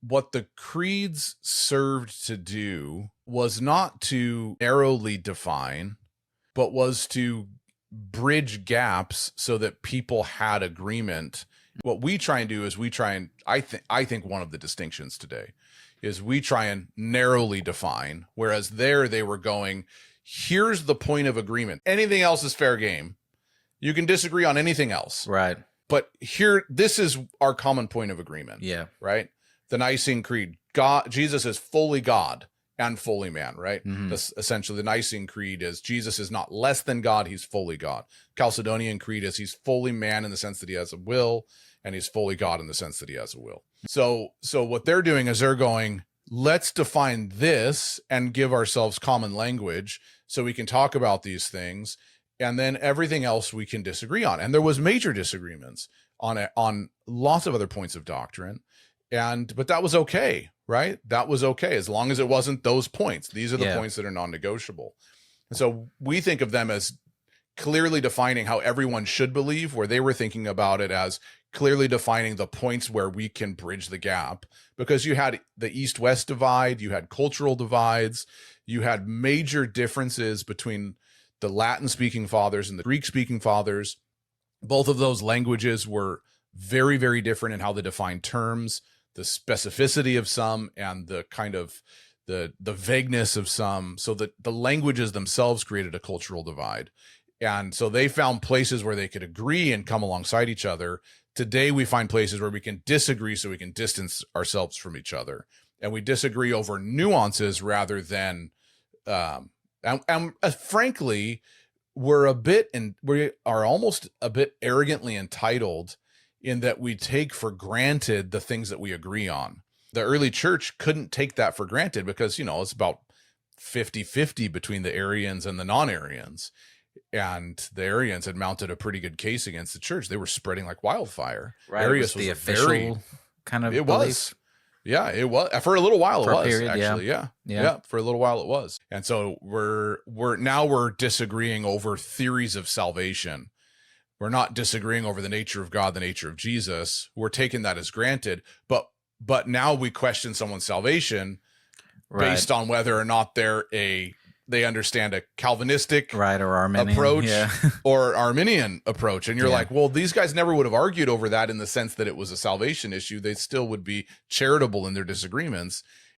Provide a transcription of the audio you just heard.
what the creeds served to do was not to narrowly define, but was to bridge gaps so that people had agreement. What we try and do is I think one of the distinctions today is we try and narrowly define, whereas there they were going, here's the point of agreement. Anything else is fair game. You can disagree on anything else. Right. But here, this is our common point of agreement. Yeah. Right? The Nicene Creed, Jesus is fully God and fully man, right? That's essentially the Nicene Creed is Jesus is not less than God, he's fully God. Chalcedonian Creed is he's fully man in the sense that he has a will, and he's fully God in the sense that he has a will. So what they're doing is they're going, let's define this and give ourselves common language so we can talk about these things, and then everything else we can disagree on. And there was major disagreements on lots of other points of doctrine. But that was okay, right? That was okay, as long as it wasn't those points. These are the points that are non-negotiable. And so we think of them as clearly defining how everyone should believe, where they were thinking about it as clearly defining the points where we can bridge the gap, because you had the East-West divide, you had cultural divides, you had major differences between the Latin-speaking fathers and the Greek-speaking fathers. Both of those languages were very, very different in how they defined terms, the specificity of some, and the kind of the vagueness of some, so that the languages themselves created a cultural divide. And so they found places where they could agree and come alongside each other. Today, we find places where we can disagree so we can distance ourselves from each other. And we disagree over nuances rather than, frankly, we are almost a bit arrogantly entitled in that we take for granted the things that we agree on. The early church couldn't take that for granted because, it's about 50-50 between the Arians and the non-Arians. And the Arians had mounted a pretty good case against the church. They were spreading like wildfire. Right. Arius was the official kind of it belief. Was. Yeah, it was. For a little while it was, period, actually. Yeah. For a little while it was. And so we're disagreeing over theories of salvation. We're not disagreeing over the nature of God, the nature of Jesus. We're taking that as granted. But now we question someone's salvation based on whether or not they understand a Calvinistic or Arminian approach or Arminian approach. And you're like, well, these guys never would have argued over that in the sense that it was a salvation issue. They still would be charitable in their disagreements.